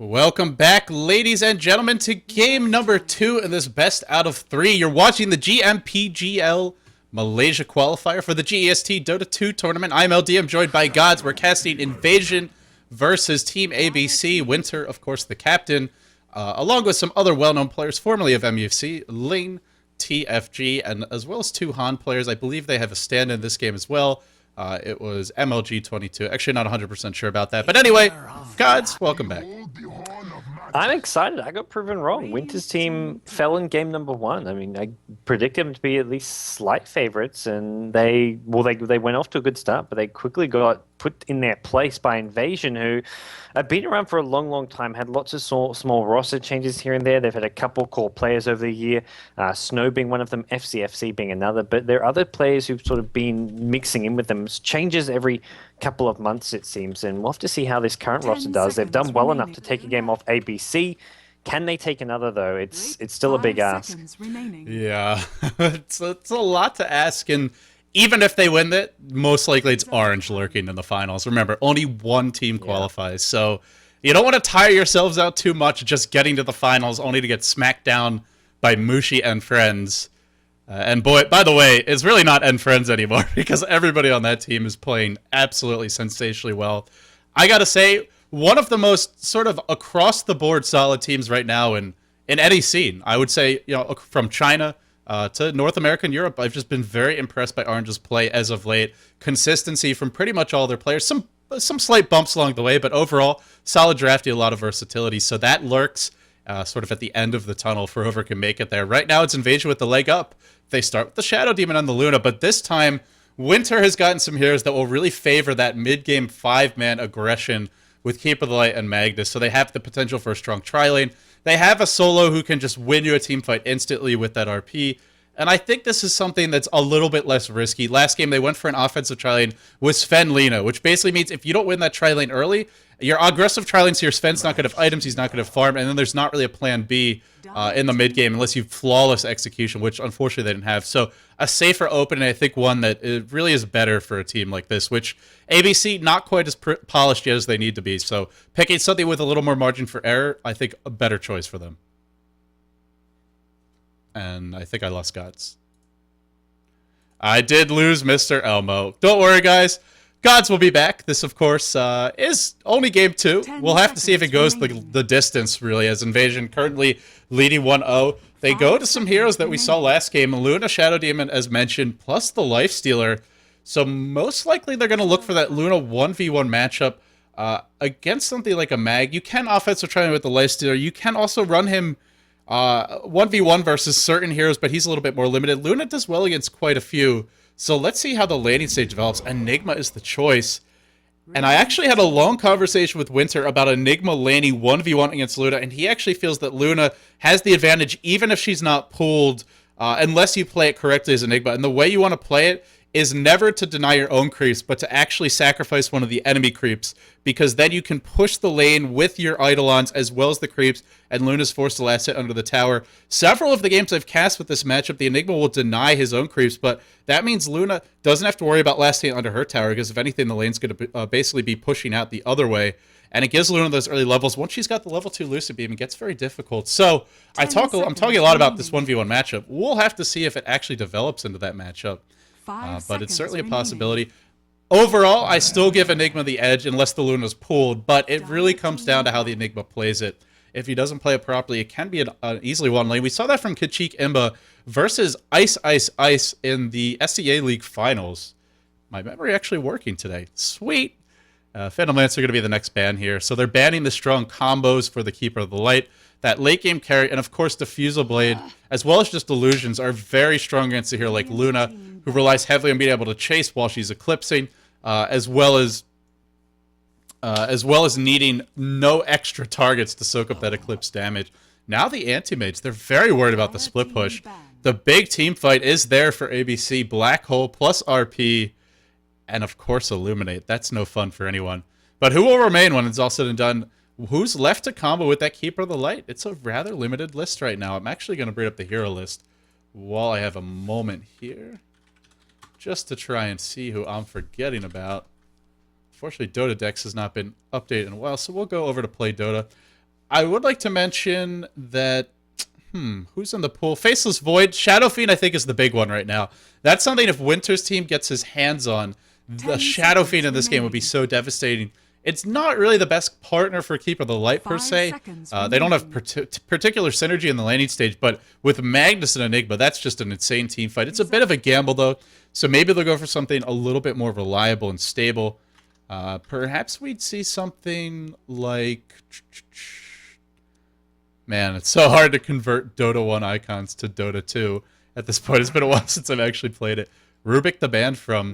Welcome back, ladies and gentlemen, to game number 2 in this best out of 3. You're watching the GMPGL Malaysia qualifier for the GEST Dota 2 tournament. I'm LD, I'm joined by Gods. We're casting Invasion versus Team ABC. Winter, of course, the captain, along with some other well-known players formerly of MUFC, Ling, TFG, and as well as 2 Han players. I believe they have a stand in this game as well. It was MLG22. Actually, not 100% sure about that. But anyway, Gods, welcome back. I'm excited. I got proven wrong. Winter's team fell in game number 1. I mean, I predicted them to be at least slight favorites, and they went off to a good start, but they quickly got put in their place by Invasion, who have been around for a long, long time, had lots of small roster changes here and there. They've had a couple core players over the year, Snow being one of them, FCFC being another, but there are other players who've sort of been mixing in with them. Changes every couple of months, it seems, and we'll have to see how this current roster does. They've done well enough to take a game off ABC. Can they take another, though? It's still a big ask. Yeah, it's a lot to ask, and even if they win it, most likely it's Orange lurking in the finals. Remember, only one team qualifies, so you don't want to tire yourselves out too much just getting to the finals only to get smacked down by Mushi and friends. And boy, by the way, it's really not End Friends anymore because everybody on that team is playing absolutely sensationally well. I gotta say, one of the most sort of across-the-board solid teams right now in any scene. I would say, you know, from China to North America and Europe, I've just been very impressed by Orange's play as of late. Consistency from pretty much all their players. Some slight bumps along the way, but overall, solid drafty, a lot of versatility. So that lurks sort of at the end of the tunnel for whoever can make it there. Right now, it's Invasion with the leg up. They start with the Shadow Demon and the Luna, but this time, Winter has gotten some heroes that will really favor that mid-game 5-man aggression with Keeper of the Light and Magnus, so they have the potential for a strong tri-lane. They have a solo who can just win you a team fight instantly with that RP, and I think this is something that's a little bit less risky. Last game, they went for an offensive tri-lane with Sven Lina, which basically means if you don't win that tri-lane early, your aggressive tri-lanes here, Sven's not going to have items, he's not going to have farm, and then there's not really a plan B in the mid-game unless you have flawless execution, which unfortunately they didn't have. So a safer open, and I think one that it really is better for a team like this, which ABC not quite as polished yet as they need to be. So picking something with a little more margin for error, I think a better choice for them. And I think I lost Gods. I did lose Mr. Elmo. Don't worry, guys. Gods will be back. This, of course, is only game 2. We'll have to see if it goes the distance, really, as Invasion currently leading 1-0. They go to some heroes that we saw last game. Luna, Shadow Demon, as mentioned, plus the Lifestealer. So most likely they're going to look for that Luna 1v1 matchup against something like a Mag. You can offensive try with the Lifestealer. You can also run him 1v1 versus certain heroes, but he's a little bit more limited. Luna does well against quite a few. So let's see how the laning stage develops. Enigma is the choice. And I actually had a long conversation with Winter about Enigma laning 1v1 against Luna, and he actually feels that Luna has the advantage even if she's not pulled, unless you play it correctly as Enigma. And the way you want to play it is never to deny your own creeps, but to actually sacrifice one of the enemy creeps, because then you can push the lane with your Eidolons as well as the creeps, and Luna's forced to last hit under the tower. Several of the games I've cast with this matchup, the Enigma will deny his own creeps, but that means Luna doesn't have to worry about last hit under her tower, because if anything, the lane's going to basically be pushing out the other way, and it gives Luna those early levels. Once she's got the level 2 Lucid Beam, it gets very difficult. So I'm talking a lot about this 1v1 matchup. We'll have to see if it actually develops into that matchup. But it's certainly a possibility. Overall, I still give Enigma the edge unless the Luna's pulled, but it really comes down to how the Enigma plays it. If he doesn't play it properly, it can be an easily won lane. We saw that from Kachik Imba versus Ice Ice Ice in the SEA League Finals. My memory actually working today. Sweet. Phantom Lance are going to be the next ban here. So they're banning the strong combos for the Keeper of the Light. That late game carry, and of course Diffusal Blade, as well as just Illusions, are very strong against a hero like Luna, who relies heavily on being able to chase while she's eclipsing, as well as needing no extra targets to soak up that eclipse damage. Now the Anti-Mage, they're very worried about the split push. The big team fight is there for ABC. Black Hole plus RP, and of course Illuminate. That's no fun for anyone. But who will remain when it's all said and done? Who's left to combo with that Keeper of the Light? It's a rather limited list right now. I'm actually going to bring up the hero list while I have a moment here, just to try and see who I'm forgetting about. Unfortunately, Dota Dex has not been updated in a while, so we'll go over to Play Dota. I would like to mention that, who's in the pool? Faceless Void. Shadow Fiend, I think, is the big one right now. That's something if Winter's team gets his hands on, the Shadow Fiend in this game would be so devastating. It's not really the best partner for Keeper of the Light, per se. They don't have particular synergy in the laning stage, but with Magnus and Enigma, that's just an insane team fight. It's a bit of a gamble, though, so maybe they'll go for something a little bit more reliable and stable. Perhaps we'd see something like... Man, it's so hard to convert Dota 1 icons to Dota 2 at this point. It's been a while since I've actually played it. Rubik the Band from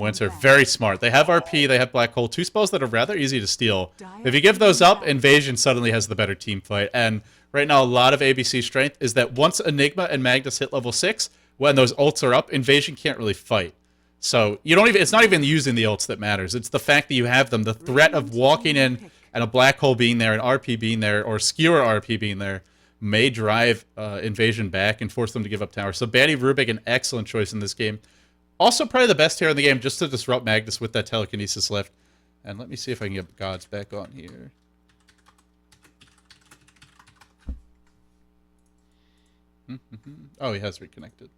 Winter, very smart. They have RP, they have Black Hole, two spells that are rather easy to steal. If you give those up, Invasion suddenly has the better team fight. And right now, a lot of ABC strength is that once Enigma and Magnus hit level 6, when those ults are up, Invasion can't really fight. So you don't even, it's not even using the ults that matters. It's the fact that you have them. The threat of walking in and a Black Hole being there, an RP being there, or Skewer RP being there may drive Invasion back and force them to give up tower. So banning Rubik, an excellent choice in this game. Also probably the best hero in the game just to disrupt Magnus with that telekinesis left. And let me see if I can get Gods back on here. Oh, he has reconnected.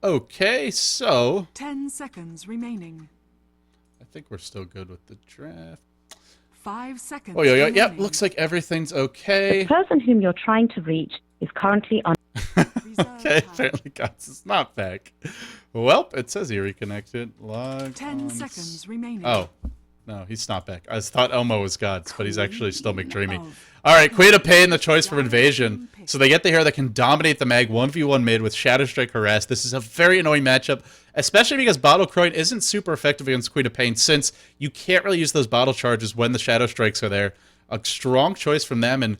Okay, so 10 seconds remaining. I think we're still good with the draft. 5 seconds. Oh, yeah, yep. Looks like everything's okay. The person whom you're trying to reach is currently on. Okay, apparently Gods is not back. Well, it says he reconnected. Log 10 on... seconds remaining. Oh, no, he's not back. I thought Elmo was Gods, but he's actually still McDreamy. All right, Queen of Pain, the choice for Invasion. So they get the hero that can dominate the mag 1v1 mid with Shadow Strike Harass. This is a very annoying matchup, especially because Bottle Croin isn't super effective against Queen of Pain since you can't really use those bottle charges when the Shadow Strikes are there. A strong choice from them, and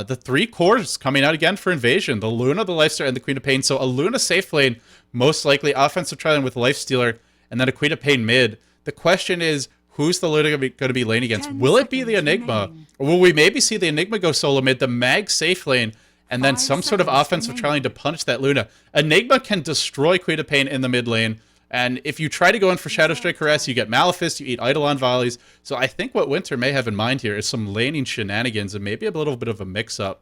the 3 cores coming out again for Invasion. The Luna, the Lifestealer, and the Queen of Pain. So a Luna safe lane, most likely offensive trialing with Lifestealer, and then a Queen of Pain mid. The question is, who's the Luna going to be lane against? Will it be the Enigma? Or will we maybe see the Enigma go solo mid, the Mag safe lane, and then some sort of offensive trialing to punish that Luna? Enigma can destroy Queen of Pain in the mid lane, and if you try to go in for Shadow Strike Harass, you get Malefice, you eat Eidolon Volleys. So I think what Winter may have in mind here is some laning shenanigans and maybe a little bit of a mix-up.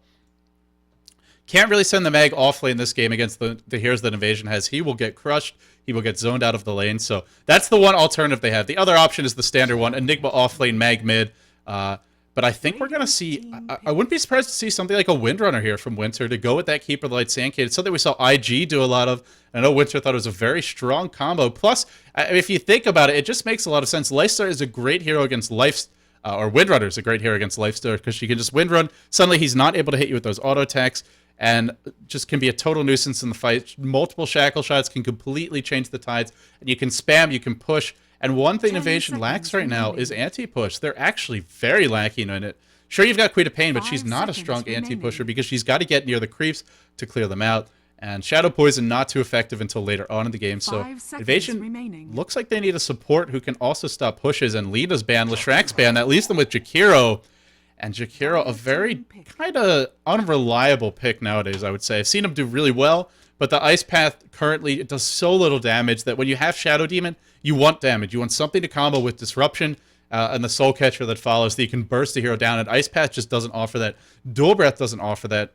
Can't really send the Mag off lane this game against the heroes that Invasion has. He will get crushed. He will get zoned out of the lane. So that's the one alternative they have. The other option is the standard one, Enigma off lane, Mag mid. But I think we're going to see... I wouldn't be surprised to see something like a Windrunner here from Winter to go with that Keeper of the Light Sandcade. It's something we saw IG do a lot of. I know Winter thought it was a very strong combo. Plus, if you think about it, it just makes a lot of sense. Lifestealer is a great hero against or Windrunner is a great hero against Lifestealer because she can just Windrun. Suddenly he's not able to hit you with those auto attacks and just can be a total nuisance in the fight. Multiple shackle shots can completely change the tides. And you can spam, you can push. And one thing Invasion lacks right now is anti-push. They're actually very lacking in it. Sure, you've got Queen of Pain, but she's not a strong anti-pusher because she's got to get near the creeps to clear them out. And Shadow Poison not too effective until later on in the game. So Invasion looks like they need a support who can also stop pushes. And Lita's ban, Leshrax's ban, that leaves them with Jakiro. And Jakiro, a very kind of unreliable pick nowadays, I would say. I've seen him do really well, but the Ice Path currently does so little damage that when you have Shadow Demon, you want damage. You want something to combo with Disruption and the Soul Catcher that follows that you can burst the hero down, and Ice Path just doesn't offer that. Dual Breath doesn't offer that.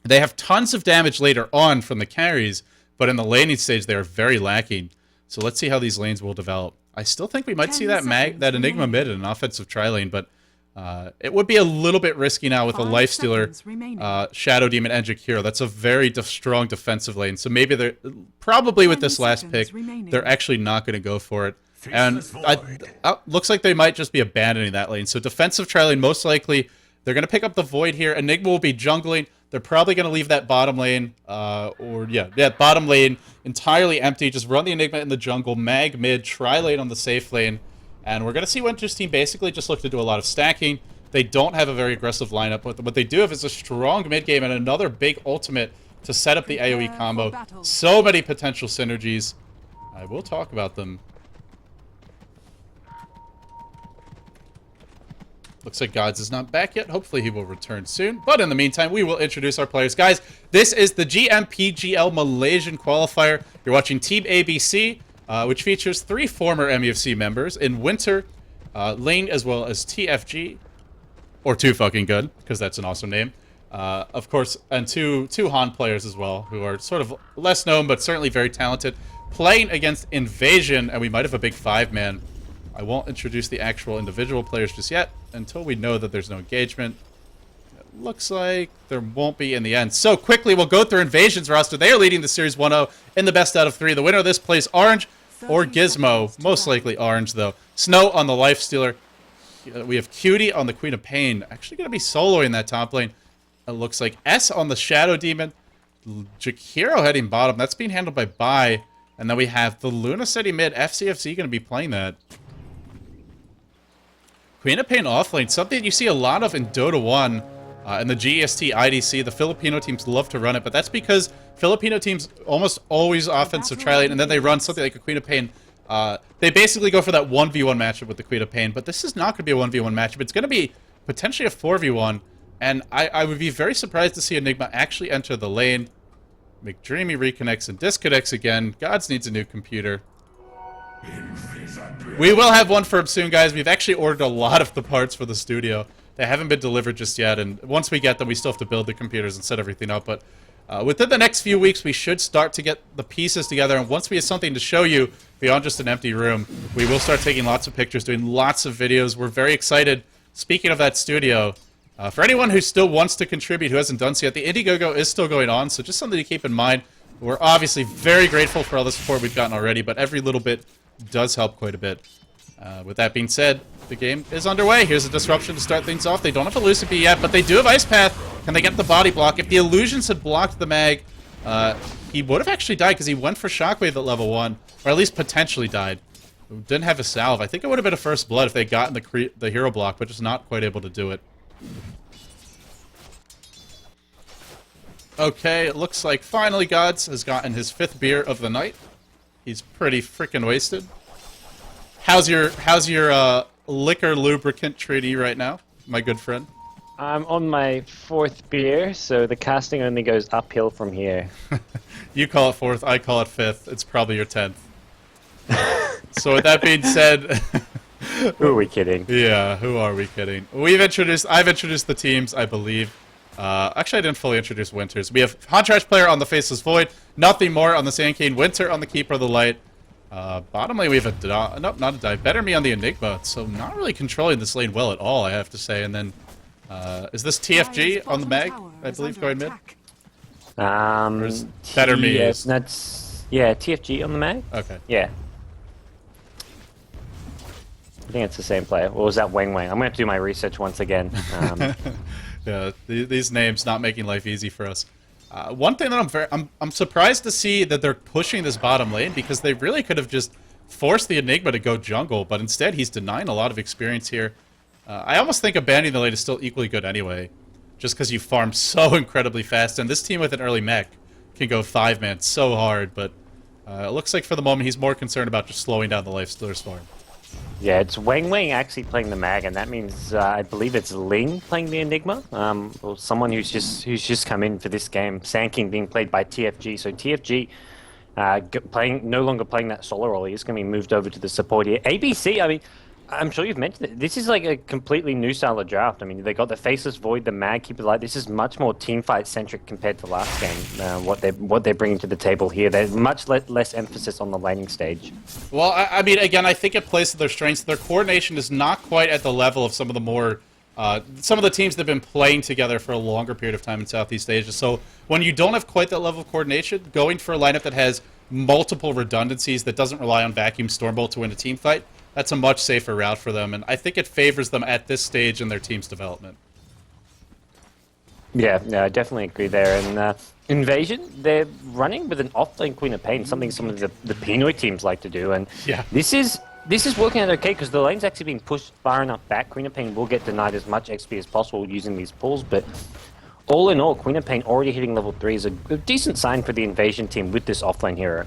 They have tons of damage later on from the carries, but in the laning stage, they're very lacking. So let's see how these lanes will develop. I still think we might see that Enigma mid in an offensive tri-lane, but it would be a little bit risky now with a Lifestealer, Shadow Demon, and Jakiro. That's a very strong defensive lane. So maybe they're probably with this last pick, they're actually not going to go for it. And looks like they might just be abandoning that lane. So defensive tri-lane, most likely they're going to pick up the Void here. Enigma will be jungling. They're probably going to leave that bottom lane, bottom lane entirely empty. Just run the Enigma in the jungle, Mag mid, tri-lane on the safe lane. And we're going to see Winter's team basically just look to do a lot of stacking. They don't have a very aggressive lineup, but what they do have is a strong mid-game and another big ultimate to set up the AoE combo. So many potential synergies. I will talk about them. Looks like Gods is not back yet. Hopefully he will return soon. But in the meantime, we will introduce our players. Guys, this is the GMPGL Malaysian Qualifier. You're watching Team ABC. Which features 3 former MUFC members in Winter, Lane, as well as TFG. or too fucking good, because that's an awesome name. Of course, and two Han players as well, who are sort of less known, but certainly very talented. Playing against Invasion, and we might have a big 5-man. I won't introduce the actual individual players just yet, until we know that there's no engagement. It looks like there won't be in the end. So quickly, we'll go through Invasion's roster. They are leading the Series 1-0 in the best out of 3. The winner of this plays Orange or Gizmo. Most likely Orange, though. Snow on the Lifestealer. We have Cutie on the Queen of Pain. Actually going to be soloing that top lane. It looks like S on the Shadow Demon. Jakiro heading bottom. That's being handled by Bai. And then we have the Luna City mid. FCFC going to be playing that. Queen of Pain offlane. Something you see a lot of in Dota 1 and the GEST IDC. The Filipino teams love to run it. But that's because Filipino teams almost always offensive tri-lane. And then they run something like a Queen of Pain. They basically go for that 1v1 matchup with the Queen of Pain. But this is not going to be a 1v1 matchup. It's going to be potentially a 4v1. And I would be very surprised to see Enigma actually enter the lane. McDreamy reconnects and disconnects again. Gods needs a new computer. We will have one for him soon, guys. We've actually ordered a lot of the parts for the studio. They haven't been delivered just yet, and once we get them, we still have to build the computers and set everything up. But within the next few weeks, we should start to get the pieces together, and once we have something to show you beyond just an empty room, we will start taking lots of pictures, doing lots of videos. We're very excited. Speaking of that studio, for anyone who still wants to contribute, who hasn't done so yet, the Indiegogo is still going on, so just something to keep in mind. We're obviously very grateful for all the support we've gotten already, but every little bit does help quite a bit. With that being said, the game is underway. Here's a disruption to start things off. They don't have Elusive Bee yet, but they do have Ice Path. Can they get the body block? If the Illusions had blocked the mag, he would have actually died because he went for Shockwave at level 1, or at least potentially died. Didn't have a salve. I think it would have been a first blood if they'd gotten the hero block, but just not quite able to do it. Okay, it looks like finally Gods has gotten his 5th beer of the night. He's pretty freaking wasted. How's your liquor lubricant treating you right now, my good friend? I'm on my 4th beer, so the casting only goes uphill from here. You call it 4th, I call it 5th. It's probably your 10th. So with that being said... Who are we kidding? Yeah, who are we kidding? I've introduced the teams, I believe. Actually, I didn't fully introduce Winters. We have Contrast player on the Faceless Void, Nothing More on the Sand King, Winter on the Keeper of the Light. Bottom lane, we have nope, not a dive. Better Me on the Enigma, so not really controlling this lane well at all, I have to say. And then, is this TFG on the mag, I believe, going mid? Or is Better Me? Yes, that's... Yeah, TFG on the mag? Okay. Yeah. I think it's the same player. Or was that Wang Wang? I'm going to do my research once again. Yeah, these names not making life easy for us. One thing that I'm surprised to see that they're pushing this bottom lane, because they really could have just forced the Enigma to go jungle, but instead he's denying a lot of experience here. I almost think abandoning the lane is still equally good anyway, just because you farm so incredibly fast, and this team with an early mech can go 5-man so hard, but it looks like for the moment he's more concerned about just slowing down the Lifestealer's farm. Yeah, it's Wang Wang actually playing the mag, and that means I believe it's Ling playing the Enigma, or someone who's just come in for this game. Sand King being played by TFG, so TFG no longer playing that solo role. He's going to be moved over to the support here. ABC, I mean, I'm sure you've mentioned it. This is like a completely new style of draft. I mean, they got the Faceless Void, the Mag Keeper Light. This is much more teamfight centric compared to last game. What they're bringing to the table here. There's much less emphasis on the laning stage. Well, I mean, again, I think it plays to their strengths. Their coordination is not quite at the level of some of the more some of the teams that have been playing together for a longer period of time in Southeast Asia. So when you don't have quite that level of coordination, going for a lineup that has multiple redundancies, that doesn't rely on Vacuum Stormbolt to win a team fight, that's a much safer route for them, and I think it favors them at this stage in their team's development. Yeah, no, I definitely agree there. And Invasion, they're running with an off-lane Queen of Pain, something some of the Pinoy teams like to do. And yeah, this is working out okay because the lane's actually being pushed far enough back. Queen of Pain will get denied as much XP as possible using these pulls, but all in all, Queen of Pain already hitting level 3 is a decent sign for the Invasion team with this off-lane hero.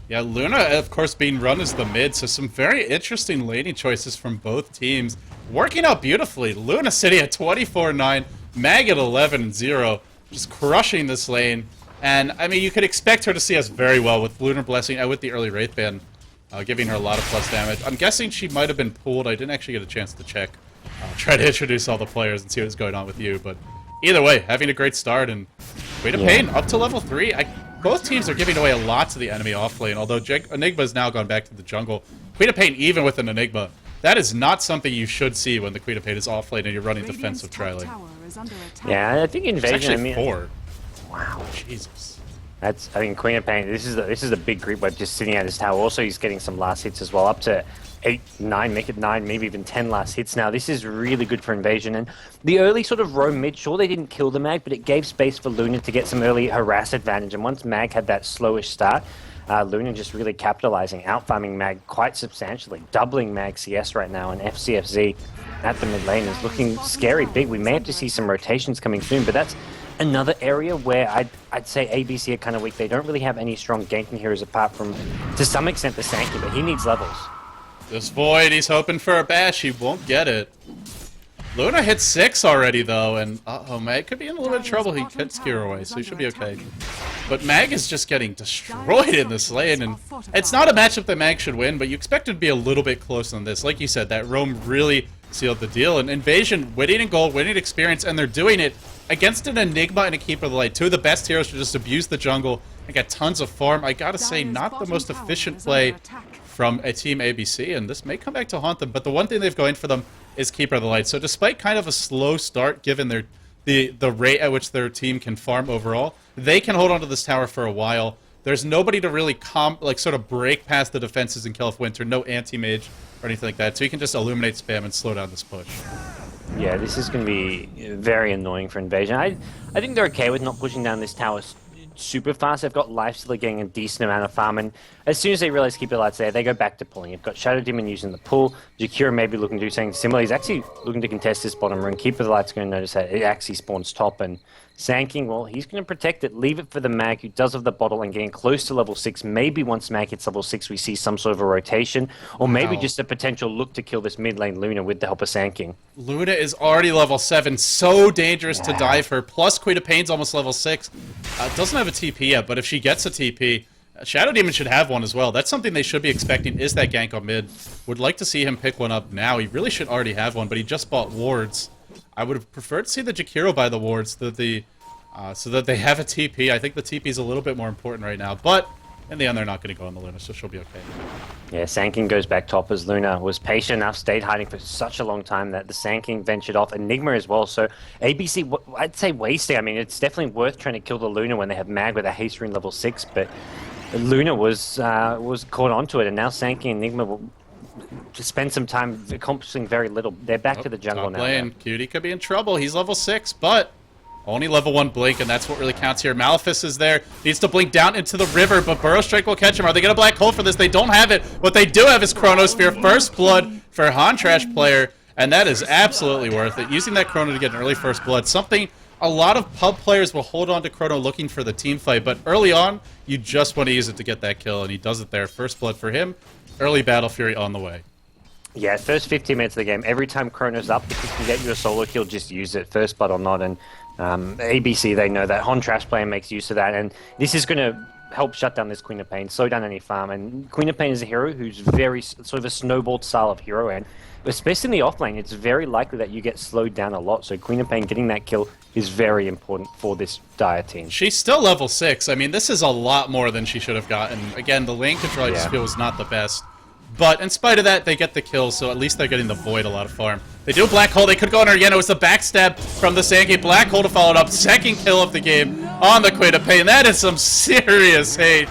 Yeah, Luna, of course, being run as the mid, so some very interesting laning choices from both teams. Working out beautifully. Luna City at 24-9, Mag at 11-0, just crushing this lane. And, I mean, you could expect her to see us very well with Lunar Blessing and with the early Wraith Band, giving her a lot of plus damage. I'm guessing she might have been pulled. I didn't actually get a chance to check. I'll try to introduce all the players and see what's going on with you. But either way, having a great start, and Queen of Pain up to level 3. Both teams are giving away a lot to the enemy off lane, although Enigma's now gone back to the jungle. Queen of Pain even with an Enigma. That is not something you should see when the Queen of Pain is off lane and you're running defensive tri-lane. Yeah, I think Invasion. It's actually I mean, 4. Wow. Jesus. I think Queen of Pain. This is a big creep web just sitting at his tower. Also, he's getting some last hits as well, up to 8, 9, make it 9, maybe even 10 last hits now. This is really good for Invasion. And the early sort of roam mid, sure they didn't kill the Mag, but it gave space for Luna to get some early harass advantage. And once Mag had that slowish start, Luna just really capitalizing, out-farming Mag quite substantially, doubling Mag CS right now, and FCFZ at the mid lane is looking scary big. We may have to see some rotations coming soon, but that's another area where I'd say ABC are kind of weak. They don't really have any strong ganking heroes apart from, to some extent, the Sankey, but he needs levels. This Void, he's hoping for a bash. He won't get it. Luna hit 6 already, though, and uh-oh, Mag could be in a little bit of trouble. He hit Skier away, so he should be okay. But Mag is just getting destroyed in this lane, and it's not a matchup that Mag should win, but you expect it to be a little bit closer than this. Like you said, that roam really sealed the deal, and Invasion winning in gold, winning experience, and they're doing it against an Enigma and a Keeper of the Light. Two of the best heroes to just abuse the jungle and get tons of farm. I gotta say, not the most efficient play from a team ABC, and this may come back to haunt them, but the one thing they've going for them is Keeper of the Light. So despite kind of a slow start, given the rate at which their team can farm overall, they can hold onto this tower for a while. There's nobody to really sort of break past the defenses in Kill of Winter, no anti-mage or anything like that, so you can just illuminate spam and slow down this push. Yeah, this is going to be very annoying for Invasion. I think they're okay with not pushing down this tower super fast. They've got Lifestealer getting a decent amount of farm, and as soon as they realize Keeper Light's there, they go back to pulling. You've got Shadow Demon using the pull. Jakiro may be looking to do something similar. He's actually looking to contest this bottom room. Keeper of the Light's going to notice that it actually spawns top, and Sanking, well, he's going to protect it, leave it for the Mag, who does have the bottle, and getting close to level 6. Maybe once Mag hits level 6, we see some sort of a rotation, or maybe just a potential look to kill this mid lane Luna with the help of Sanking. Luna is already level 7, so dangerous to dive her, plus Queen of Pain's almost level 6. Doesn't have a TP yet, but if she gets a TP, Shadow Demon should have one as well. That's something they should be expecting, is that gank on mid. Would like to see him pick one up now. He really should already have one, but he just bought wards. I would have preferred to see the Jakiro buy the wards, so that they have a TP. I think the TP is a little bit more important right now, but in the end, they're not going to go on the Luna, so she'll be okay. Yeah, Sanking goes back top as Luna was patient enough, stayed hiding for such a long time that the Sanking ventured off. Enigma as well, so ABC, I'd say wasting. I mean, it's definitely worth trying to kill the Luna when they have Mag with a haste rune level 6, but Luna was caught onto it, and now Sanking and Enigma will just spend some time accomplishing very little. They're back to the jungle now. Lane. Cutie could be in trouble. He's level 6, but only level 1 blink, and that's what really counts here. Malefice is there. Needs to blink down into the river, but Burrow Strike will catch him. Are they going to black hole for this? They don't have it. What they do have is Chronosphere. First blood for a Hontrash player, and that is absolutely worth it. Using that Chrono to get an early first blood. Something a lot of pub players will hold on to Chrono looking for the team fight, but early on, you just want to use it to get that kill, and he does it there. First blood for him. Early Battle Fury on the way. Yeah, first 15 minutes of the game, every time Chrono's up, if you can get you a solo kill, just use it, first blood or not. And ABC, they know that Hontrash player makes use of that, and this is going to help shut down this Queen of Pain, slow down any farm. And Queen of Pain is a hero who's very sort of a snowballed style of hero, and especially in the offlane, it's very likely that you get slowed down a lot. So Queen of Pain getting that kill is very important for this Dire team. She's still level 6. I mean, this is a lot more than she should have gotten. Again, the lane control I just feel was not the best. But in spite of that, they get the kill, so at least they're getting the Void a lot of farm. They do Black Hole. They could go on her again. It was the backstab from the Sankey. Black Hole to follow it up. Second kill of the game on the Queen of Pain. That is some serious hate,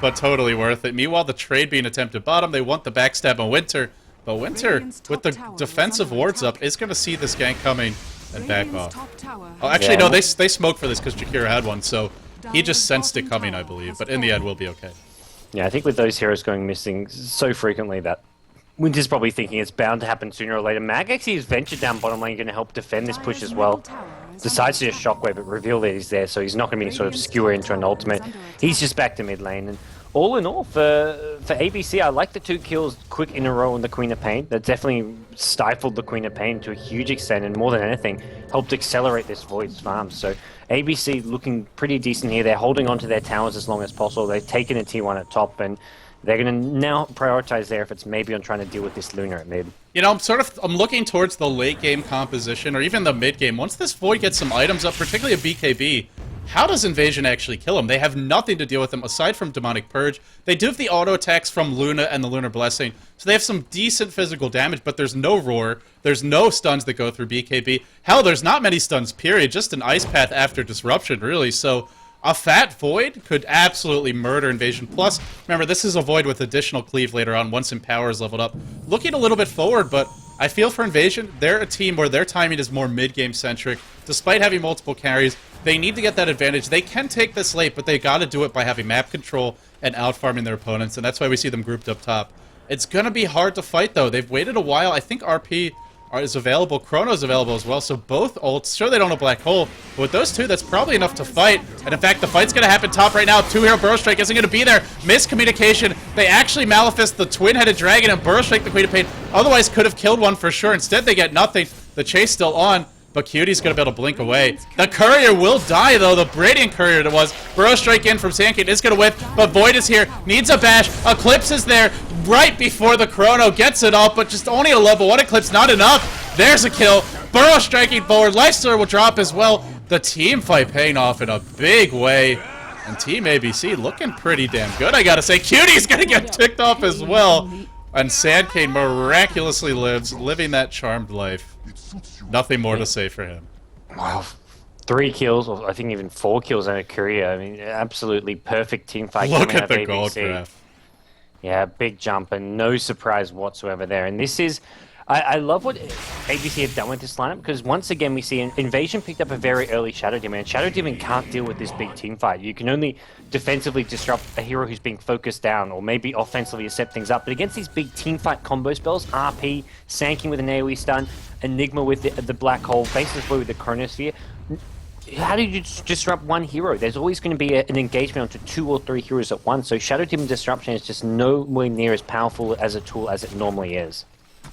but totally worth it. Meanwhile, the trade being attempted bottom. They want the backstab on Winter, but Winter, with the defensive wards up, is going to see this gank coming and back off. Oh, actually, no, they smoked for this because Jakiro had one, so he just sensed it coming, I believe. But in the end, we'll be okay. Yeah, I think with those heroes going missing so frequently that Winter's probably thinking it's bound to happen sooner or later. Mag actually has ventured down bottom lane, going to help defend this push as well. Decides to just shockwave, but reveal that he's there, so he's not going to be sort of skewer into an ultimate. He's just back to mid lane, and all in all, for ABC, I like the 2 kills quick in a row on the Queen of Pain. That definitely stifled the Queen of Pain to a huge extent, and more than anything, helped accelerate this Void's farm. So ABC looking pretty decent here. They're holding on to their towers as long as possible. They've taken a T1 at top, and They're going to now prioritize their efforts maybe on trying to deal with this Luna at mid. You know, I'm looking towards the late game composition, or even the mid game. Once this Void gets some items up, particularly a BKB, how does Invasion actually kill him? They have nothing to deal with him aside from Demonic Purge. They do have the auto attacks from Luna and the Lunar Blessing, so they have some decent physical damage, but there's no Roar, there's no stuns that go through BKB. Hell, there's not many stuns, period. Just an Ice Path after Disruption, really. So a fat Void could absolutely murder Invasion. Plus, remember, this is a Void with additional cleave later on once Empower is leveled up. Looking a little bit forward, but I feel for Invasion, they're a team where their timing is more mid-game centric. Despite having multiple carries, they need to get that advantage. They can take this late, but they got to do it by having map control and out-farming their opponents, and that's why we see them grouped up top. It's going to be hard to fight, though. They've waited a while. I think RP is available. Chrono's available as well, so both ults. Sure, they don't have Black Hole, but with those two, that's probably enough to fight. And in fact, the fight's going to happen top right now. Two-hero Burrow Strike isn't going to be there. Miscommunication. They actually Maleficent the Twin-Headed Dragon and Burrow Strike the Queen of Pain. Otherwise, could have killed one for sure. Instead, they get nothing. The chase still on. But Cutie's going to be able to blink away. The Courier will die, though. The Radiant Courier it was. Burrow Strike in from Sandkid is going to whip, but Void is here. Needs a bash. Eclipse is there right before the Chrono gets it up, but just only a level 1 Eclipse. Not enough. There's a kill. Burrow striking forward. Lifestealer will drop as well. The team fight paying off in a big way. And Team ABC looking pretty damn good, I got to say. Cutie's going to get ticked off as well. And Sandkid miraculously lives, living that charmed life. Nothing more to say for him. Wow. 3 kills, or I think even 4 kills in a career. I mean, absolutely perfect team fight. Look at the gold graph. Yeah, big jump and no surprise whatsoever there. And this is... I love what ABC have done with this lineup, because once again we see Invasion picked up a very early Shadow Demon, and Shadow Demon can't deal with this big team fight. You can only defensively disrupt a hero who's being focused down, or maybe offensively set things up. But against these big team fight combo spells, RP, Sanking with an AoE stun, Enigma with the Black Hole, Basis Boy with the Chronosphere, how do you disrupt one hero? There's always going to be an engagement onto 2 or 3 heroes at once, so Shadow Demon Disruption is just nowhere near as powerful as a tool as it normally is.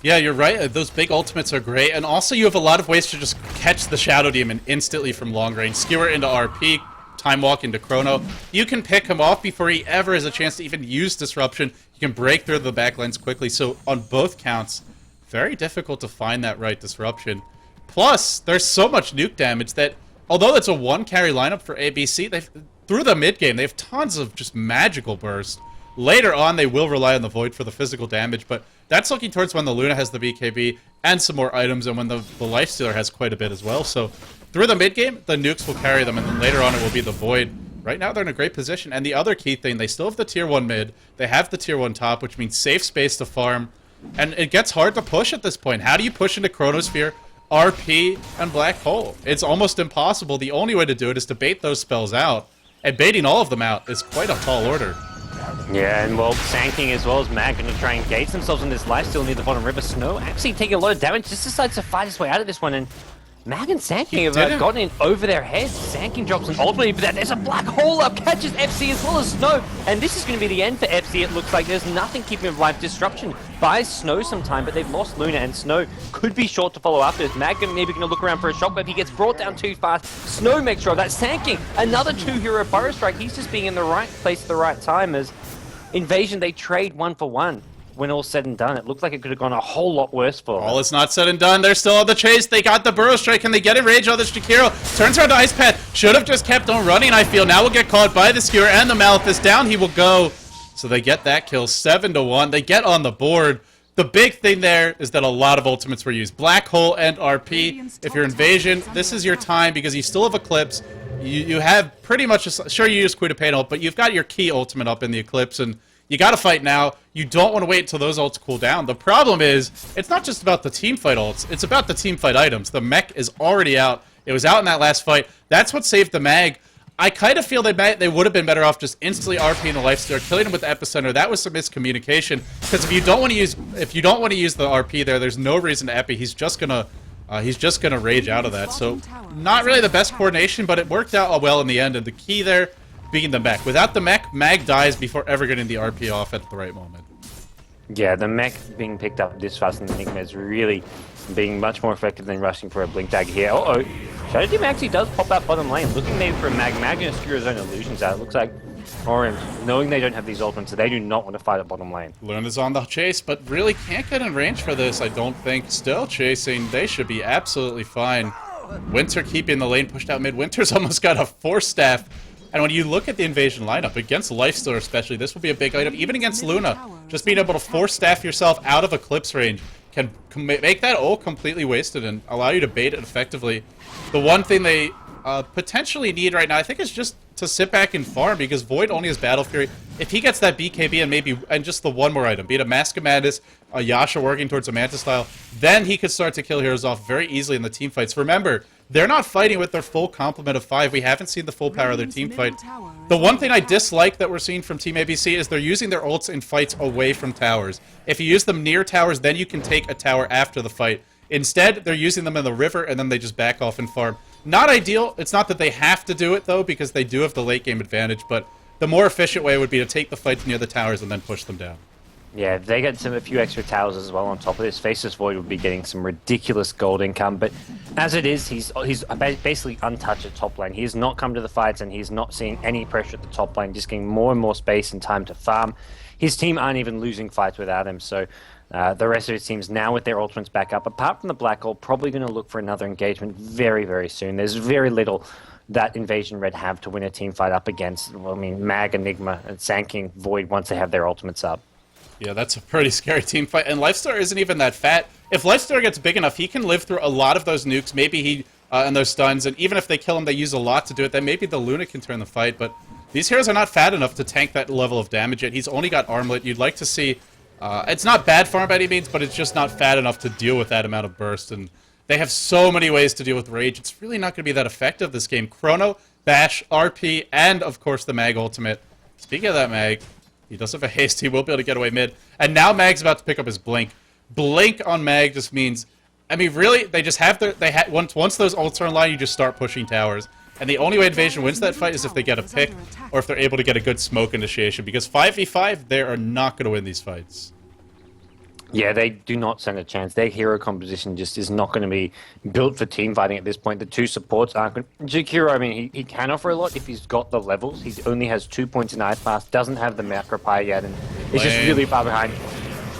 Yeah, you're right. Those big ultimates are great. And also you have a lot of ways to just catch the Shadow Demon instantly from long range. Skewer into RP, Time Walk into Chrono. You can pick him off before he ever has a chance to even use Disruption. You can break through the backlines quickly. So on both counts, very difficult to find that right Disruption. Plus, there's so much nuke damage that, although it's a 1-carry lineup for ABC, through the mid-game, they have tons of just magical burst. Later on, they will rely on the Void for the physical damage, but that's looking towards when the Luna has the BKB and some more items, and when the Lifestealer has quite a bit as well. So through the mid-game, the nukes will carry them, and then later on it will be the Void. Right now, they're in a great position. And the other key thing, they still have the Tier 1 mid, they have the Tier 1 top, which means safe space to farm, and it gets hard to push at this point. How do you push into Chronosphere, RP, and Black Hole? It's almost impossible. The only way to do it is to bait those spells out, and baiting all of them out is quite a tall order. Yeah, and well, Sanking as well as Mag going to try and engage themselves in this lifesteal near the bottom river. Snow actually taking a lot of damage, just decides to fight his way out of this one, and Mag and Sanking have gotten in over their heads. Sanking drops an ultimate, but there's a Black Hole up, catches FC as well as Snow, and this is going to be the end for FC. It looks like there's nothing keeping him alive. Disruption buys Snow some time, but they've lost Luna, and Snow could be short to follow after this. Mag maybe going to look around for a shot, but he gets brought down too fast. Snow makes sure of that. Sanking, another 2-hero Burrow Strike. He's just being in the right place at the right time, as Invasion, they trade 1 for 1. When all's said and done, it looked like it could have gone a whole lot worse for them. All is not said and done. They're still on the chase. They got the Burrow Strike. Can they get enraged on this Jakiro? Turns around to Ice Path. Should have just kept on running, I feel. Now we'll get caught by the Skewer and the Maleficent. Down he will go. So they get that kill, 7-1. They get on the board. The big thing there is that a lot of ultimates were used. Black Hole and RP. If you're Invasion, this is your time because you still have Eclipse. You have pretty much, sure you use Queen of Pain ult, but you've got your key ultimate up in the Eclipse, and you gotta fight now. You don't want to wait until those ults cool down. The problem is, it's not just about the team fight ults, it's about the team fight items. The mech is already out. It was out in that last fight. That's what saved the Mag. I kind of feel they would have been better off just instantly RPing the Lifestealer, killing him with the Epicenter. That was some miscommunication. Because if you don't want to use the RP there, there's no reason to Epi. He's just gonna rage out of that. So not really the best coordination, but it worked out well in the end. And the key there being the mech. Without the mech, Mag dies before ever getting the RP off at the right moment. Yeah, the mech being picked up this fast in the Enigma is really being much more effective than rushing for a Blink Dagger here. Uh-oh. Shadow Demon actually does pop out bottom lane, looking maybe for a Mag. Mag going to screw his own illusions out. It looks like Orange, knowing they don't have these ultimates, they do not want to fight at bottom lane. Luna's on the chase, but really can't get in range for this, I don't think. Still chasing. They should be absolutely fine. Winter keeping the lane pushed out mid. Winter's almost got a 4-staff. And when you look at the invasion lineup, against Lifestealer especially, this will be a big item. Even against Luna, just being able to 4-staff yourself out of Eclipse range can make that ult completely wasted and allow you to bait it effectively. The one thing they potentially need right now, I think, is just to sit back and farm, because Void only has Battle Fury. If he gets that BKB and just the one more item, be it a Mask of Madness, a Yasha working towards a Manta style, then he could start to kill heroes off very easily in the team fights. Remember, they're not fighting with their full complement of 5. We haven't seen the full power of their team fight. The one thing I dislike that we're seeing from Team ABC is they're using their ults in fights away from towers. If you use them near towers, then you can take a tower after the fight. Instead, they're using them in the river, and then they just back off and farm. Not ideal. It's not that they have to do it, though, because they do have the late game advantage, but the more efficient way would be to take the fights near the towers and then push them down. Yeah, they get a few extra towers as well on top of this. Faceless Void would be getting some ridiculous gold income, but as it is, he's basically untouched at top lane. He has not come to the fights, and he's not seeing any pressure at the top lane, just getting more and more space and time to farm. His team aren't even losing fights without him, so the rest of his team's now with their ultimates back up. Apart from the Black Hole, probably going to look for another engagement very, very soon. There's very little that Invasion Red have to win a team fight up against, well, I mean, Mag, Enigma, and Sanking Void once they have their ultimates up. Yeah, that's a pretty scary team fight. And Lifestealer isn't even that fat. If Lifestealer gets big enough, he can live through a lot of those nukes. Maybe he and those stuns. And even if they kill him, they use a lot to do it. Then maybe the Luna can turn the fight. But these heroes are not fat enough to tank that level of damage yet. He's only got Armlet. You'd like to see... it's not bad farm by any means, but it's just not fat enough to deal with that amount of burst. And they have so many ways to deal with Rage. It's really not going to be that effective this game. Chrono, Bash, RP, and, of course, the Mag ultimate. Speaking of that Mag... he does have a haste. He will be able to get away mid. And now Mag's about to pick up his Blink. Blink on Mag just means... I mean, really, they just have their... once those ults are in line, you just start pushing towers. And the only way Invasion wins that fight is if they get a pick, or if they're able to get a good smoke initiation. Because 5v5, they are not going to win these fights. Yeah, they do not stand a chance. Their hero composition just is not going to be built for team fighting at this point. The two supports aren't going to... Jakiro, I mean, he can offer a lot if he's got the levels. He only has 2 points in Ice Pass, doesn't have the Macropire yet, and is just really far behind.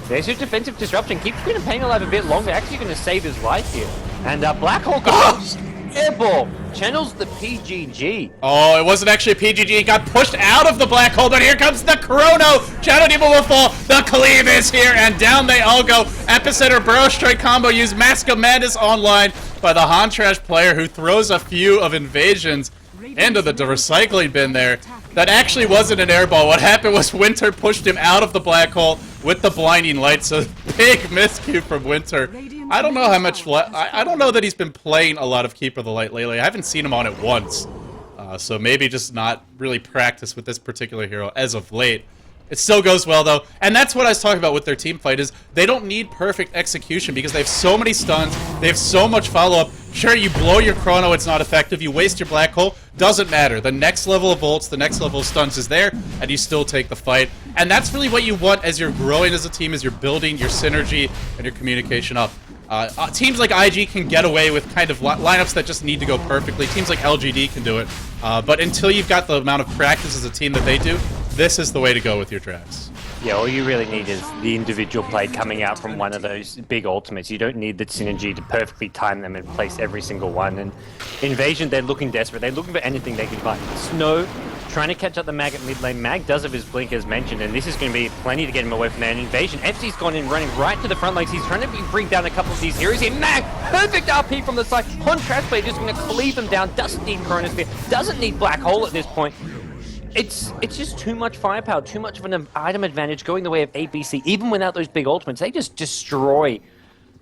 There's your defensive disruption. Keeps Queen Pain alive a bit longer. Actually going to save his life here. And Black Hole goes... Airball channels the PGG. Oh, it wasn't actually a PGG. He got pushed out of the Black Hole, but here comes the Chrono. Shadow Demon will fall. The Cleave is here, and down they all go. Epicenter Burrow Strike combo used Mask of Madness online by the Hontrash player, who throws a few of Invasions into the recycling bin there. That actually wasn't an airball. What happened was Winter pushed him out of the Black Hole with the blinding light, so big miscue from Winter. I don't know how much... I don't know that he's been playing a lot of Keeper of the Light lately. I haven't seen him on it once. So maybe just not really practice with this particular hero as of late. It still goes well, though. And that's what I was talking about with their team fight, is they don't need perfect execution because they have so many stuns. They have so much follow-up. Sure, you blow your Chrono, it's not effective. You waste your Black Hole, doesn't matter. The next level of ults, the next level of stuns is there, and you still take the fight. And that's really what you want as you're growing as a team, as you're building your synergy and your communication up. Teams like IG can get away with kind of lineups that just need to go perfectly. Teams like LGD can do it. But until you've got the amount of practice as a team that they do, this is the way to go with your drafts. Yeah, all you really need is the individual play coming out from one of those big ultimates. You don't need the synergy to perfectly time them and place every single one. And Invasion, they're looking desperate. They're looking for anything they can find. Snow, trying to catch up the Mag at mid lane. Mag does have his blink as mentioned, and this is going to be plenty to get him away from there. And Invasion, FC's gone in running right to the front legs. He's trying to bring down a couple of these heroes here. Mag, perfect RP from the side. Contrast play just going to cleave them down. Doesn't need Chronosphere, doesn't need Black Hole at this point. It's just too much firepower, too much of an item advantage going the way of ABC. Even without those big ultimates, they just destroy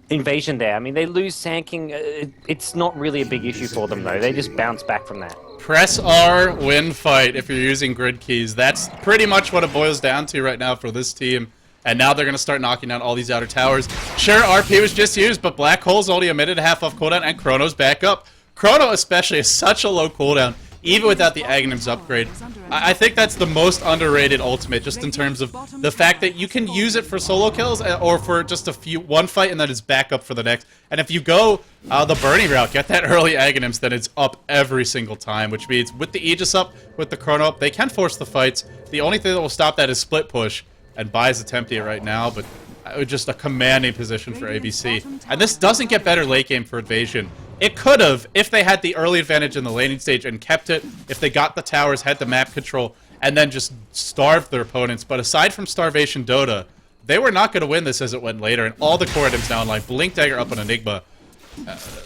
Invasion there. I mean, they lose Sanking. It's not really a big issue for them, though. They just bounce back from that. Press R, win fight if you're using grid keys. That's pretty much what it boils down to right now for this team. And now they're going to start knocking down all these outer towers. Sure, RP was just used, but Black Hole's only a minute and a half off cooldown, and Chrono's back up. Chrono especially is such a low cooldown. even without the Aghanims upgrade. I think that's the most underrated ultimate, just in terms of the fact that you can use it for solo kills or for just one fight and then it's back up for the next. And if you go the burning route, get that early Aghanims, then it's up every single time, which means with the Aegis up, with the Chrono up, they can force the fights. The only thing that will stop that is split push, and Bai's attempting it right now, but just a commanding position for ABC. And this doesn't get better late game for Invasion. It could have, if they had the early advantage in the laning stage and kept it, if they got the towers, had the map control, and then just starved their opponents. But aside from Starvation Dota, they were not going to win this as it went later, and all the core items now in line. Blink Dagger up on Enigma.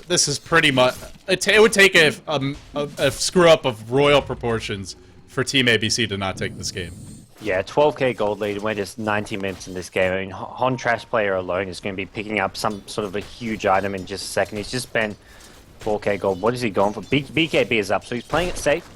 This is pretty much... It would take a screw-up of royal proportions for Team ABC to not take this game. Yeah, 12k gold lead. We're just 90 minutes in this game. I mean, Hon Trash player alone is going to be picking up some sort of a huge item in just a second. He's just spent 4k gold. What is he going for? BKB is up, so he's playing it safe.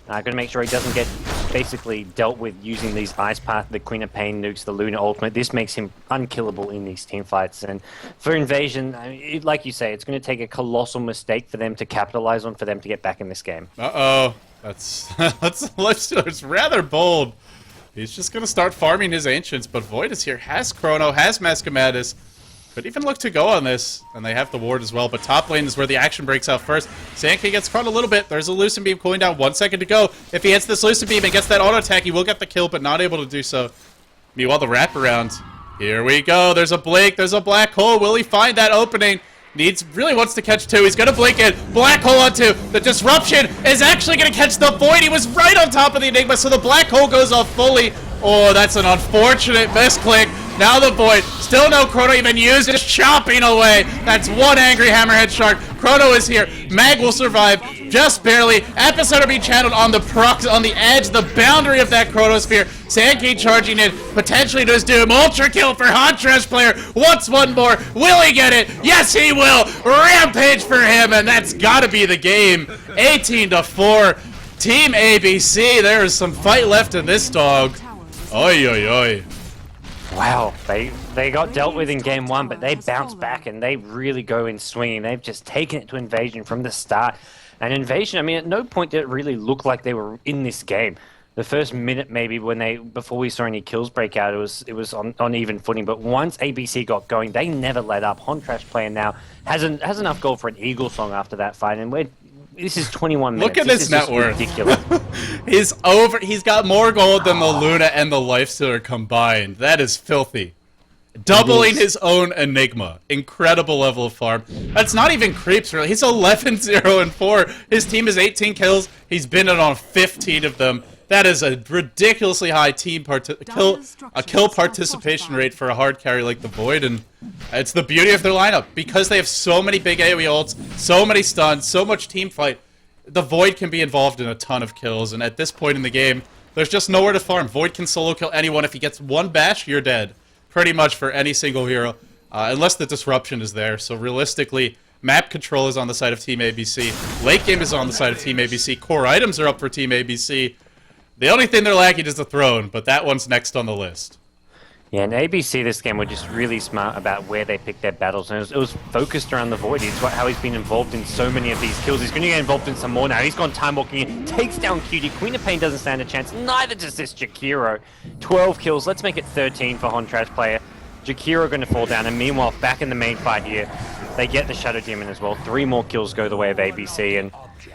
Going to make sure he doesn't get basically dealt with using these Ice Path, the Queen of Pain nukes, the Luna ultimate. This makes him unkillable in these team fights. And for Invasion, I mean, like you say, it's going to take a colossal mistake for them to capitalize on, for them to get back in this game. Uh-oh. That's Lifestealer's rather bold. He's just going to start farming his Ancients, but Void is here, has Chrono, has Mascomatus. Could even look to go on this, and they have the ward as well, but top lane is where the action breaks out first. Sandking gets caught a little bit. There's a Lucent Beam cooling down, 1 second to go. If he hits this Lucent Beam and gets that auto attack, he will get the kill, but not able to do so. Meanwhile, the wraparound. Here we go. There's a Blink, there's a Black Hole. Will he find that opening? Really wants to catch two. He's going to blink it. Black Hole on two. The Disruption is actually going to catch the Void. He was right on top of the Enigma, so the Black Hole goes off fully. Oh, that's an unfortunate misclick. Now the Void. Still no Chrono even used. Just chopping away. That's one angry Hammerhead Shark. Chrono is here. Mag will survive. Just barely. Epicenter being channeled on the edge, the boundary of that Chronosphere. Sandking charging in, potentially to his doom. Ultra kill for Huntress player. Wants one more. Will he get it? Yes, he will. Rampage for him, and that's got to be the game. 18-4. Team ABC. There is some fight left in this dog. Oi, oi, oi. Wow, they got dealt with in game one, but they bounced back and they really go in swinging. They've just taken it to Invasion from the start. And Invasion, I mean, at no point did it really look like they were in this game. The first minute, maybe, before we saw any kills break out, it was on even footing. But once ABC got going, they never let up. Hontrash player now has enough gold for an Eagle Song after that fight, and this is 21 minutes. Look at his net worth. Ridiculous. He's got more gold than the Luna and the Lifestealer combined. That is filthy. Doubling his own Enigma. Incredible level of farm. That's not even creeps, really. He's 11-0-4. His team is 18 kills. He's been in on 15 of them. That is a ridiculously high team kill participation rate for a hard carry like the Void, and it's the beauty of their lineup. Because they have so many big AoE ults, so many stuns, so much team fight, the Void can be involved in a ton of kills, and at this point in the game, there's just nowhere to farm. Void can solo kill anyone. If he gets one bash, you're dead. Pretty much for any single hero, unless the Disruption is there. So realistically, map control is on the side of Team ABC. Late game is on the side of Team ABC. Core items are up for Team ABC. The only thing they're lacking is the throne, but that one's next on the list. Yeah, and ABC this game were just really smart about where they picked their battles, and it was focused around the Void. It's how he's been involved in so many of these kills. He's going to get involved in some more now. He's gone time walking in, takes down QD. Queen of Pain doesn't stand a chance. Neither does this Jakiro. 12 kills. Let's make it 13 for Hontrash player. Jakiro going to fall down, and meanwhile, back in the main fight here, they get the Shadow Demon as well. 3 more kills go the way of ABC, and,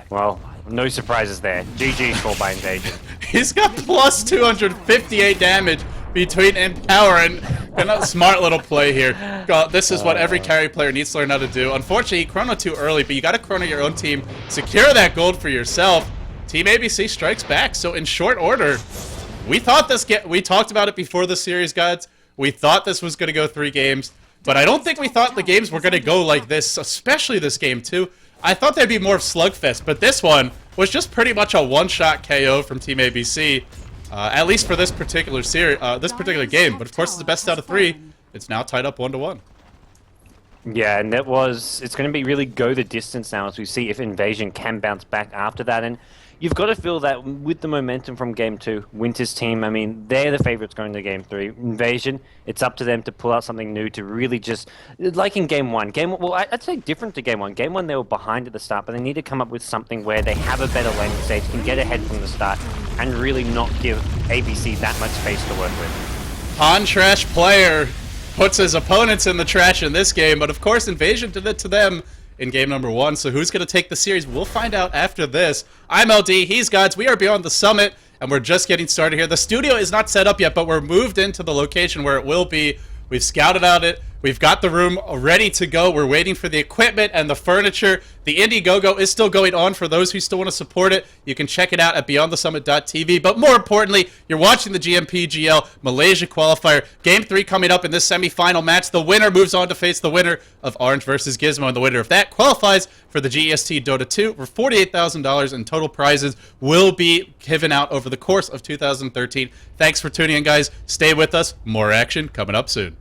well, no surprises there. GG for by Invasion. He's got plus 258 damage between Empower and a smart little play here. God, this is what every carry player needs to learn how to do. Unfortunately, he chrono too early, but you got to chrono your own team. Secure that gold for yourself. Team ABC strikes back. So in short order, we talked about it before the series, guys. We thought this was going to go 3 games, but I don't think we thought the games were going to go like this, especially this game too. I thought there'd be more slugfest, but this one was just pretty much a one-shot KO from Team ABC, at least for this particular series, this particular game. But of course, it's the best out of 3. It's now tied up 1-1. Yeah, and it's going to be really go the distance now as we see if Invasion can bounce back after that. And you've got to feel that with the momentum from Game 2, Winter's team, I mean, they're the favorites going to Game 3. Invasion, it's up to them to pull out something new to really just, like in Game 1. Well, I'd say different to Game 1. Game 1, they were behind at the start, but they need to come up with something where they have a better landing stage, can get ahead from the start, and really not give ABC that much space to work with. On trash player puts his opponents in the trash in this game, but of course Invasion did it to them in game number 1, so who's going to take the series? We'll find out after this. I'm LD, he's Gods, we are beyond the summit, and we're just getting started here. The studio is not set up yet, but we're moved into the location where it will be. We've scouted out it. We've got the room ready to go. We're waiting for the equipment and the furniture. The Indiegogo is still going on for those who still want to support it. You can check it out at beyondthesummit.tv. But more importantly, you're watching the GMPGL Malaysia Qualifier. Game 3 coming up in this semifinal match. The winner moves on to face the winner of Orange versus Gizmo. And the winner of that qualifies for the GEST Dota 2, where $48,000 in total prizes will be given out over the course of 2013. Thanks for tuning in, guys. Stay with us. More action coming up soon.